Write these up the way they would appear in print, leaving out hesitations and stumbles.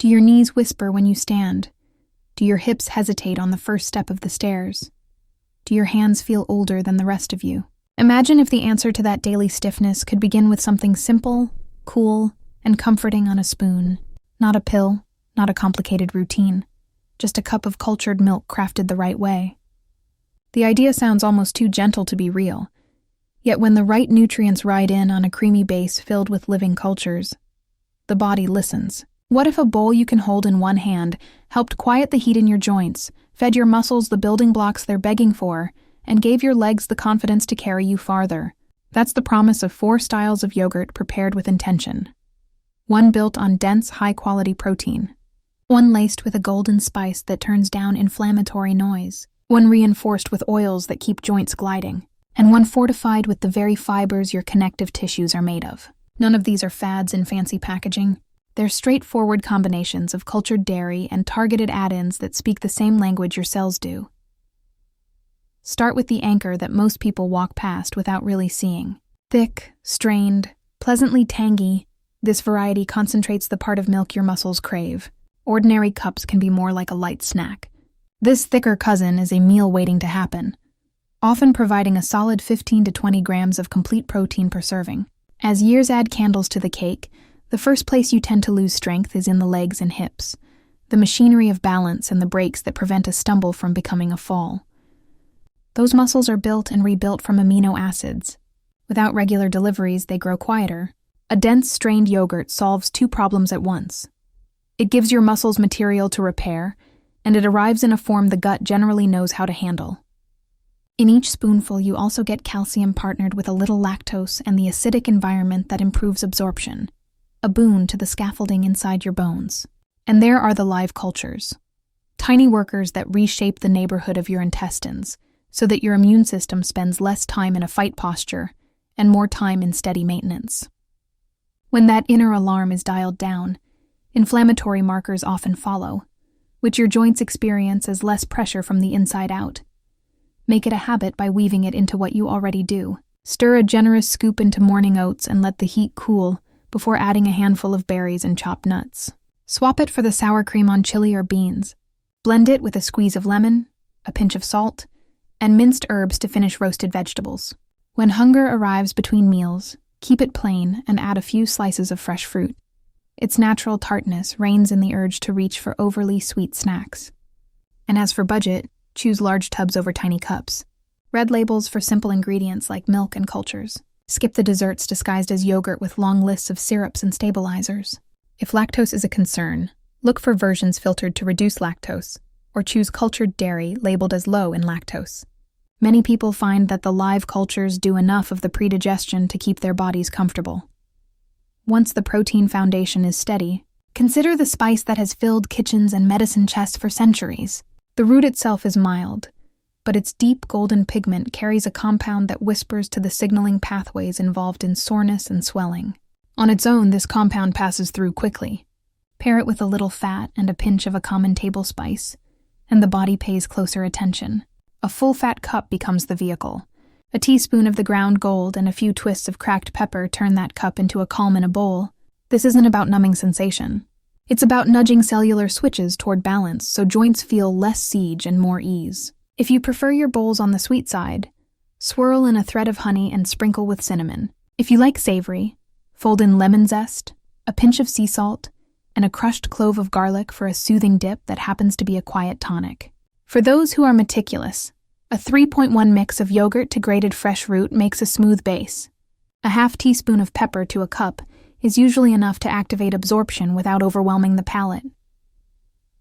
Do your knees whisper when you stand? Do your hips hesitate on the first step of the stairs? Do your hands feel older than the rest of you? Imagine if the answer to that daily stiffness could begin with something simple, cool, and comforting on a spoon. Not a pill, not a complicated routine, just a cup of cultured milk crafted the right way. The idea sounds almost too gentle to be real, yet when the right nutrients ride in on a creamy base filled with living cultures, the body listens. What if a bowl you can hold in one hand helped quiet the heat in your joints, fed your muscles the building blocks they're begging for, and gave your legs the confidence to carry you farther? That's the promise of 4 styles of yogurt prepared with intention. One built on dense, high-quality protein. One laced with a golden spice that turns down inflammatory noise. One reinforced with oils that keep joints gliding. And one fortified with the very fibers your connective tissues are made of. None of these are fads in fancy packaging. They're straightforward combinations of cultured dairy and targeted add-ins that speak the same language your cells do. Start with the anchor that most people walk past without really seeing. Thick, strained, pleasantly tangy, this variety concentrates the part of milk your muscles crave. Ordinary cups can be more like a light snack. This thicker cousin is a meal waiting to happen, often providing a solid 15 to 20 grams of complete protein per serving. As years add candles to the cake, the first place you tend to lose strength is in the legs and hips, the machinery of balance and the brakes that prevent a stumble from becoming a fall. Those muscles are built and rebuilt from amino acids. Without regular deliveries, they grow quieter. A dense, strained yogurt solves 2 problems at once. It gives your muscles material to repair, and it arrives in a form the gut generally knows how to handle. In each spoonful, you also get calcium partnered with a little lactose and the acidic environment that improves absorption. A boon to the scaffolding inside your bones. And there are the live cultures. Tiny workers that reshape the neighborhood of your intestines so that your immune system spends less time in a fight posture and more time in steady maintenance. When that inner alarm is dialed down, inflammatory markers often follow, which your joints experience as less pressure from the inside out. Make it a habit by weaving it into what you already do. Stir a generous scoop into morning oats and let the heat cool before adding a handful of berries and chopped nuts. Swap it for the sour cream on chili or beans. Blend it with a squeeze of lemon, a pinch of salt, and minced herbs to finish roasted vegetables. When hunger arrives between meals, keep it plain and add a few slices of fresh fruit. Its natural tartness reins in the urge to reach for overly sweet snacks. And as for budget, choose large tubs over tiny cups. Red labels for simple ingredients like milk and cultures. Skip the desserts disguised as yogurt with long lists of syrups and stabilizers. If lactose is a concern, look for versions filtered to reduce lactose, or choose cultured dairy labeled as low in lactose. Many people find that the live cultures do enough of the predigestion to keep their bodies comfortable. Once the protein foundation is steady, consider the spice that has filled kitchens and medicine chests for centuries. The root itself is mild, but its deep golden pigment carries a compound that whispers to the signaling pathways involved in soreness and swelling. On its own, this compound passes through quickly. Pair it with a little fat and a pinch of a common table spice, and the body pays closer attention. A full-fat cup becomes the vehicle. A teaspoon of the ground gold and a few twists of cracked pepper turn that cup into a calm in a bowl. This isn't about numbing sensation. It's about nudging cellular switches toward balance so joints feel less siege and more ease. If you prefer your bowls on the sweet side, swirl in a thread of honey and sprinkle with cinnamon. If you like savory, fold in lemon zest, a pinch of sea salt, and a crushed clove of garlic for a soothing dip that happens to be a quiet tonic. For those who are meticulous, a 3.1 mix of yogurt to grated fresh root makes a smooth base. A half teaspoon of pepper to a cup is usually enough to activate absorption without overwhelming the palate.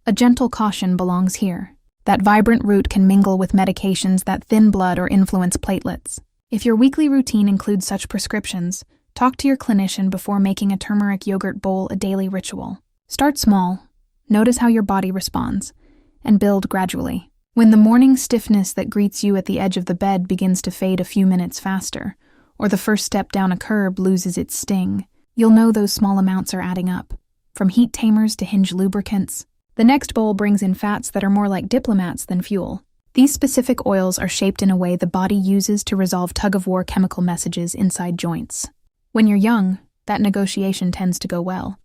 A gentle caution belongs here. That vibrant root can mingle with medications that thin blood or influence platelets. If your weekly routine includes such prescriptions, talk to your clinician before making a turmeric yogurt bowl a daily ritual. Start small, notice how your body responds, and build gradually. When the morning stiffness that greets you at the edge of the bed begins to fade a few minutes faster, or the first step down a curb loses its sting, you'll know those small amounts are adding up. From heat tamers to hinge lubricants, the next bowl brings in fats that are more like diplomats than fuel. These specific oils are shaped in a way the body uses to resolve tug-of-war chemical messages inside joints. When you're young, that negotiation tends to go well.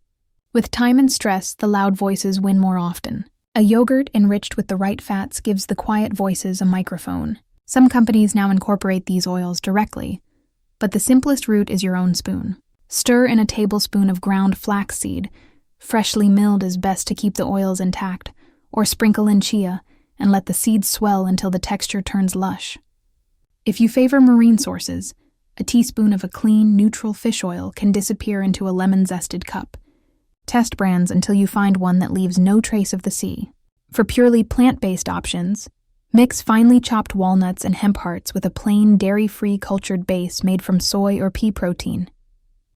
With time and stress, the loud voices win more often. A yogurt enriched with the right fats gives the quiet voices a microphone. Some companies now incorporate these oils directly, but the simplest route is your own spoon. Stir in a tablespoon of ground flaxseed. Freshly milled is best to keep the oils intact, or sprinkle in chia and let the seeds swell until the texture turns lush. If you favor marine sources, a teaspoon of a clean, neutral fish oil can disappear into a lemon-zested cup. Test brands until you find one that leaves no trace of the sea. For purely plant-based options, mix finely chopped walnuts and hemp hearts with a plain, dairy-free cultured base made from soy or pea protein.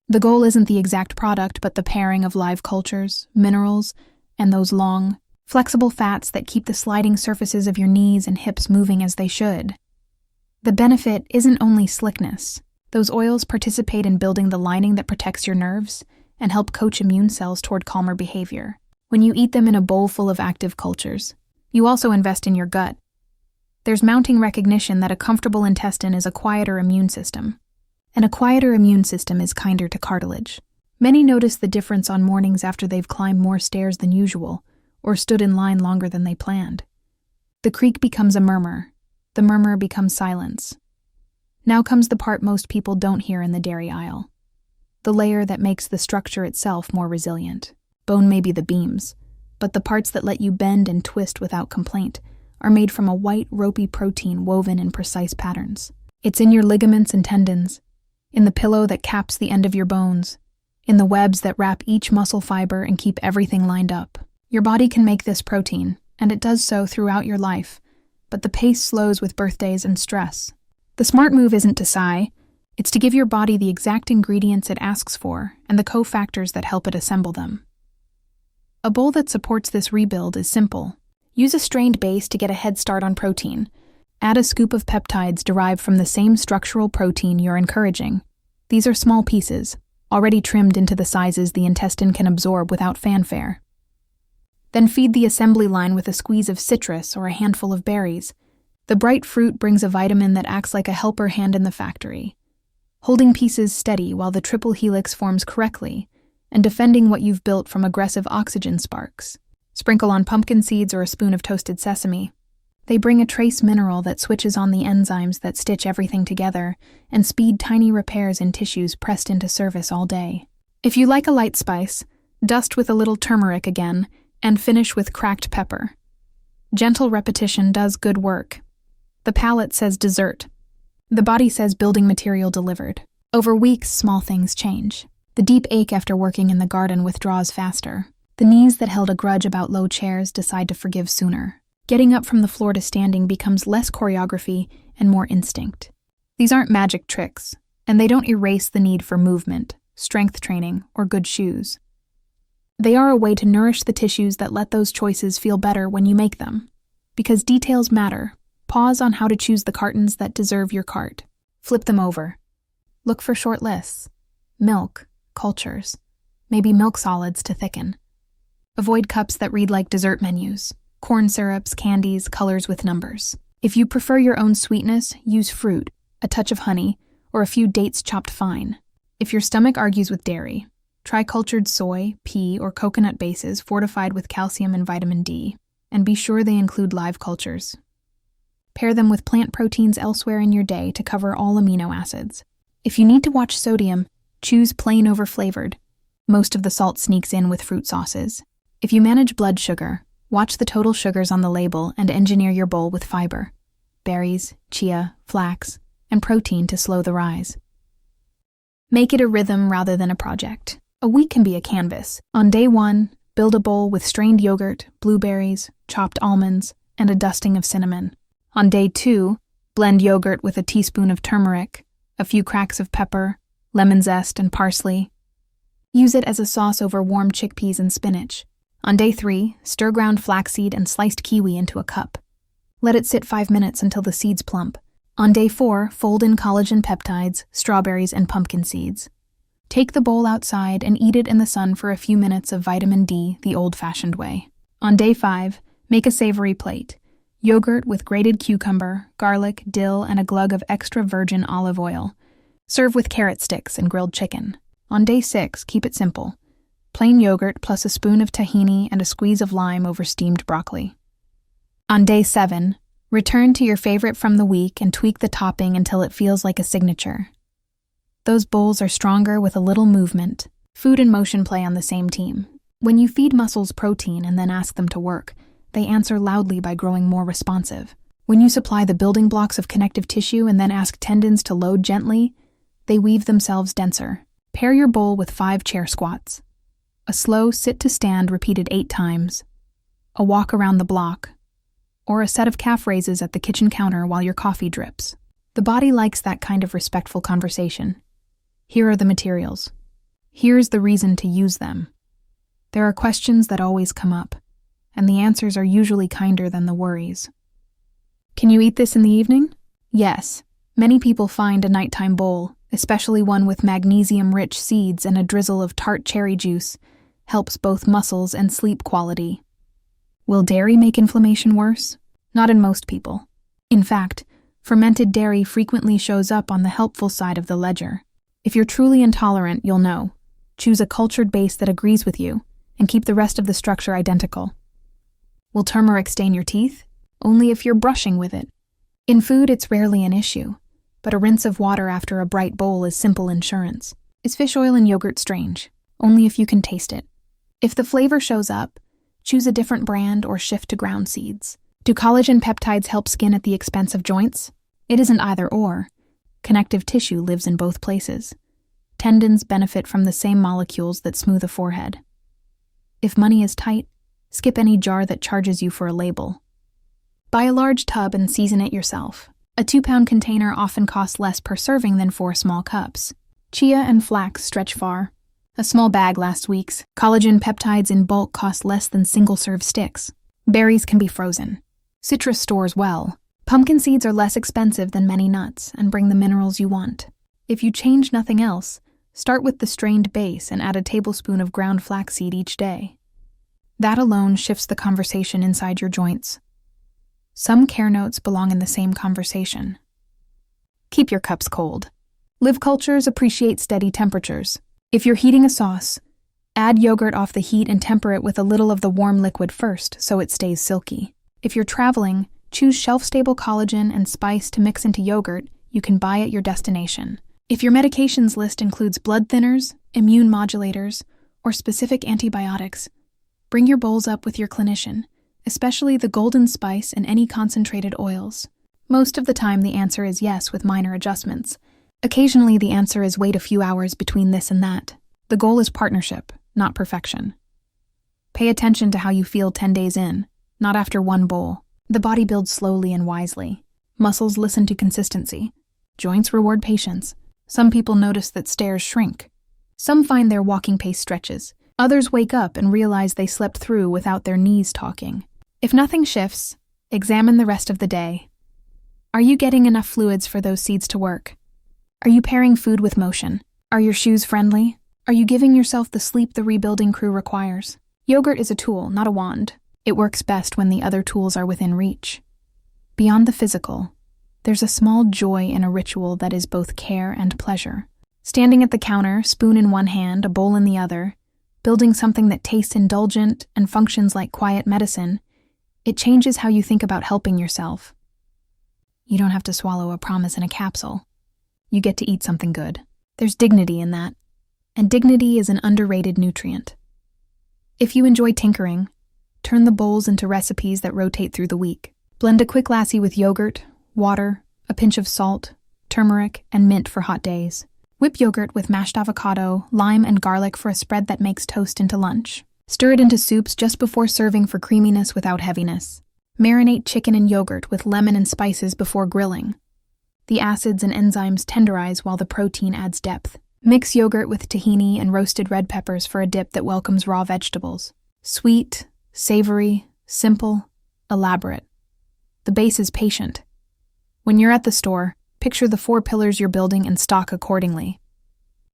The goal isn't the exact product, but the pairing of live cultures, minerals, and those long, flexible fats that keep the sliding surfaces of your knees and hips moving as they should. The benefit isn't only slickness. Those oils participate in building the lining that protects your nerves and help coach immune cells toward calmer behavior. When you eat them in a bowl full of active cultures, you also invest in your gut. There's mounting recognition that a comfortable intestine is a quieter immune system, and a quieter immune system is kinder to cartilage. Many notice the difference on mornings after they've climbed more stairs than usual or stood in line longer than they planned. The creak becomes a murmur. The murmur becomes silence. Now comes the part most people don't hear in the dairy aisle. The layer that makes the structure itself more resilient. Bone may be the beams, but the parts that let you bend and twist without complaint are made from a white, ropey protein woven in precise patterns. It's in your ligaments and tendons, in the pillow that caps the end of your bones, in the webs that wrap each muscle fiber and keep everything lined up. Your body can make this protein, and it does so throughout your life, but the pace slows with birthdays and stress. The smart move isn't to sigh, it's to give your body the exact ingredients it asks for and the cofactors that help it assemble them. A bowl that supports this rebuild is simple. Use a strained base to get a head start on protein. Add a scoop of peptides derived from the same structural protein you're encouraging. These are small pieces, already trimmed into the sizes the intestine can absorb without fanfare. Then feed the assembly line with a squeeze of citrus or a handful of berries. The bright fruit brings a vitamin that acts like a helper hand in the factory, holding pieces steady while the triple helix forms correctly and defending what you've built from aggressive oxygen sparks. Sprinkle on pumpkin seeds or a spoon of toasted sesame. They bring a trace mineral that switches on the enzymes that stitch everything together and speed tiny repairs in tissues pressed into service all day. If you like a light spice, dust with a little turmeric again and finish with cracked pepper. Gentle repetition does good work. The palate says dessert. The body says building material delivered. Over weeks, small things change. The deep ache after working in the garden withdraws faster. The knees that held a grudge about low chairs decide to forgive sooner. Getting up from the floor to standing becomes less choreography and more instinct. These aren't magic tricks, and they don't erase the need for movement, strength training, or good shoes. They are a way to nourish the tissues that let those choices feel better when you make them. Because details matter, pause on how to choose the cartons that deserve your cart. Flip them over. Look for short lists. Milk, cultures, maybe milk solids to thicken. Avoid cups that read like dessert menus. Corn syrups, candies, colors with numbers. If you prefer your own sweetness, use fruit, a touch of honey, or a few dates chopped fine. If your stomach argues with dairy, try cultured soy, pea, or coconut bases fortified with calcium and vitamin D, and be sure they include live cultures. Pair them with plant proteins elsewhere in your day to cover all amino acids. If you need to watch sodium, choose plain over flavored. Most of the salt sneaks in with fruit sauces. If you manage blood sugar, watch the total sugars on the label and engineer your bowl with fiber, berries, chia, flax, and protein to slow the rise. Make it a rhythm rather than a project. A week can be a canvas. On day 1, build a bowl with strained yogurt, blueberries, chopped almonds, and a dusting of cinnamon. On day 2, blend yogurt with a teaspoon of turmeric, a few cracks of pepper, lemon zest, and parsley. Use it as a sauce over warm chickpeas and spinach. On day 3, stir ground flaxseed and sliced kiwi into a cup. Let it sit 5 minutes until the seeds plump. On day 4, fold in collagen peptides, strawberries, and pumpkin seeds. Take the bowl outside and eat it in the sun for a few minutes of vitamin D the old-fashioned way. On day 5, make a savory plate. Yogurt with grated cucumber, garlic, dill, and a glug of extra virgin olive oil. Serve with carrot sticks and grilled chicken. On day 6, keep it simple. Plain yogurt plus a spoon of tahini and a squeeze of lime over steamed broccoli. On day 7, return to your favorite from the week and tweak the topping until it feels like a signature. Those bowls are stronger with a little movement. Food and motion play on the same team. When you feed muscles protein and then ask them to work, they answer loudly by growing more responsive. When you supply the building blocks of connective tissue and then ask tendons to load gently, they weave themselves denser. Pair your bowl with 5 chair squats. A slow sit to stand repeated 8 times. A walk around the block. Or a set of calf raises at the kitchen counter while your coffee drips. The body likes that kind of respectful conversation. Here are the materials. Here's the reason to use them. There are questions that always come up, and the answers are usually kinder than the worries. Can you eat this in the evening? Yes. Many people find a nighttime bowl, especially one with magnesium-rich seeds and a drizzle of tart cherry juice, helps both muscles and sleep quality. Will dairy make inflammation worse? Not in most people. In fact, fermented dairy frequently shows up on the helpful side of the ledger. If you're truly intolerant, you'll know. Choose a cultured base that agrees with you, and keep the rest of the structure identical. Will turmeric stain your teeth? Only if you're brushing with it. In food, it's rarely an issue, but a rinse of water after a bright bowl is simple insurance. Is fish oil in yogurt strange? Only if you can taste it. If the flavor shows up, choose a different brand or shift to ground seeds. Do collagen peptides help skin at the expense of joints? It isn't either or. Connective tissue lives in both places. Tendons benefit from the same molecules that smooth a forehead. If money is tight, skip any jar that charges you for a label. Buy a large tub and season it yourself. A 2-pound container often costs less per serving than 4 small cups. Chia and flax stretch far. A small bag lasts weeks. Collagen peptides in bulk cost less than single-serve sticks. Berries can be frozen. Citrus stores well. Pumpkin seeds are less expensive than many nuts and bring the minerals you want. If you change nothing else, start with the strained base and add a tablespoon of ground flaxseed each day. That alone shifts the conversation inside your joints. Some care notes belong in the same conversation. Keep your cups cold. Live cultures appreciate steady temperatures. If you're heating a sauce, add yogurt off the heat and temper it with a little of the warm liquid first so it stays silky. If you're traveling, choose shelf-stable collagen and spice to mix into yogurt you can buy at your destination. If your medications list includes blood thinners, immune modulators, or specific antibiotics, bring your bowls up with your clinician, especially the golden spice and any concentrated oils. Most of the time the answer is yes with minor adjustments. Occasionally the answer is wait a few hours between this and that. The goal is partnership, not perfection. Pay attention to how you feel 10 days in, not after one bowl. The body builds slowly and wisely. Muscles listen to consistency. Joints reward patience. Some people notice that stairs shrink. Some find their walking pace stretches. Others wake up and realize they slept through without their knees talking. If nothing shifts, examine the rest of the day. Are you getting enough fluids for those seeds to work? Are you pairing food with motion? Are your shoes friendly? Are you giving yourself the sleep the rebuilding crew requires? Yogurt is a tool, not a wand. It works best when the other tools are within reach. Beyond the physical, there's a small joy in a ritual that is both care and pleasure. Standing at the counter, spoon in one hand, a bowl in the other, building something that tastes indulgent and functions like quiet medicine, it changes how you think about helping yourself. You don't have to swallow a promise in a capsule. You get to eat something good. There's dignity in that, and dignity is an underrated nutrient. If you enjoy tinkering, turn the bowls into recipes that rotate through the week. Blend a quick lassi with yogurt, water, a pinch of salt, turmeric, and mint for hot days. Whip yogurt with mashed avocado, lime, and garlic for a spread that makes toast into lunch. Stir it into soups just before serving for creaminess without heaviness. Marinate chicken in yogurt with lemon and spices before grilling. The acids and enzymes tenderize while the protein adds depth. Mix yogurt with tahini and roasted red peppers for a dip that welcomes raw vegetables. Sweet, savory, simple, elaborate. The base is patient. When you're at the store, picture the 4 pillars you're building and stock accordingly.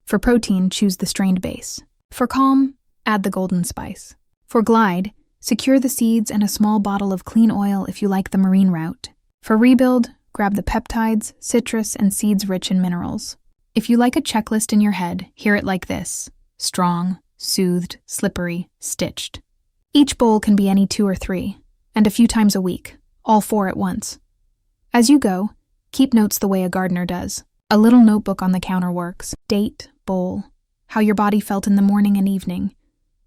For protein, choose the strained base. For calm, add the golden spice. For glide, secure the seeds and a small bottle of clean oil if you like the marine route. For rebuild, grab the peptides, citrus, and seeds rich in minerals. If you like a checklist in your head, hear it like this: strong, soothed, slippery, stitched. Each bowl can be any 2 or 3, and a few times a week, all 4 at once. As you go, keep notes the way a gardener does. A little notebook on the counter works. Date, bowl, how your body felt in the morning and evening,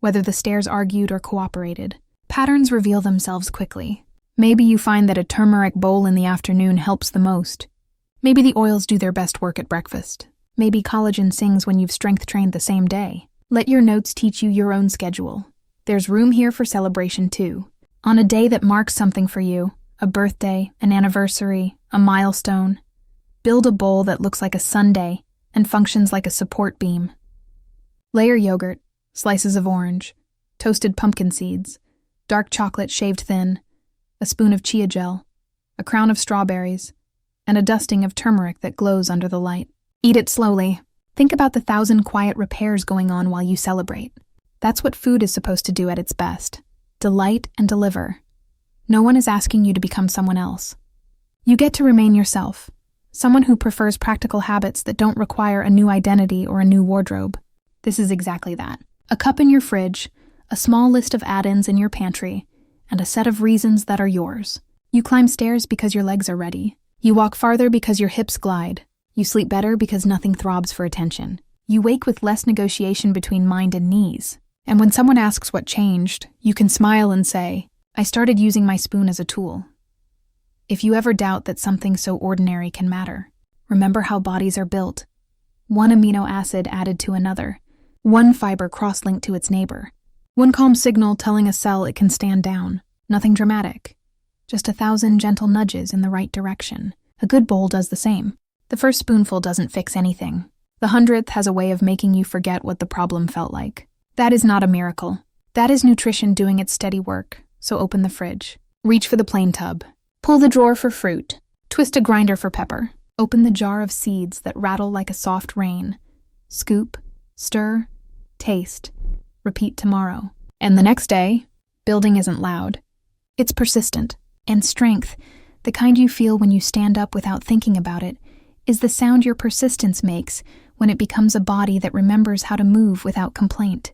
whether the stairs argued or cooperated. Patterns reveal themselves quickly. Maybe you find that a turmeric bowl in the afternoon helps the most. Maybe the oils do their best work at breakfast. Maybe collagen sings when you've strength trained the same day. Let your notes teach you your own schedule. There's room here for celebration too. On a day that marks something for you, a birthday, an anniversary, a milestone, build a bowl that looks like a sundae and functions like a support beam. Layer yogurt, slices of orange, toasted pumpkin seeds, dark chocolate shaved thin, a spoon of chia gel, a crown of strawberries, and a dusting of turmeric that glows under the light. Eat it slowly. Think about the 1,000 quiet repairs going on while you celebrate. That's what food is supposed to do at its best. Delight and deliver. No one is asking you to become someone else. You get to remain yourself, someone who prefers practical habits that don't require a new identity or a new wardrobe. This is exactly that. A cup in your fridge, a small list of add-ins in your pantry, and a set of reasons that are yours. You climb stairs because your legs are ready. You walk farther because your hips glide. You sleep better because nothing throbs for attention. You wake with less negotiation between mind and knees. And when someone asks what changed, you can smile and say, I started using my spoon as a tool. If you ever doubt that something so ordinary can matter, remember how bodies are built. One amino acid added to another. One fiber cross-linked to its neighbor. One calm signal telling a cell it can stand down. Nothing dramatic. Just 1,000 gentle nudges in the right direction. A good bowl does the same. The first spoonful doesn't fix anything. The 100th has a way of making you forget what the problem felt like. That is not a miracle. That is nutrition doing its steady work. So open the fridge. Reach for the plain tub. Pull the drawer for fruit. Twist a grinder for pepper. Open the jar of seeds that rattle like a soft rain. Scoop, stir, taste. Repeat tomorrow. And the next day, building isn't loud. It's persistent. And strength, the kind you feel when you stand up without thinking about it, is the sound your persistence makes when it becomes a body that remembers how to move without complaint.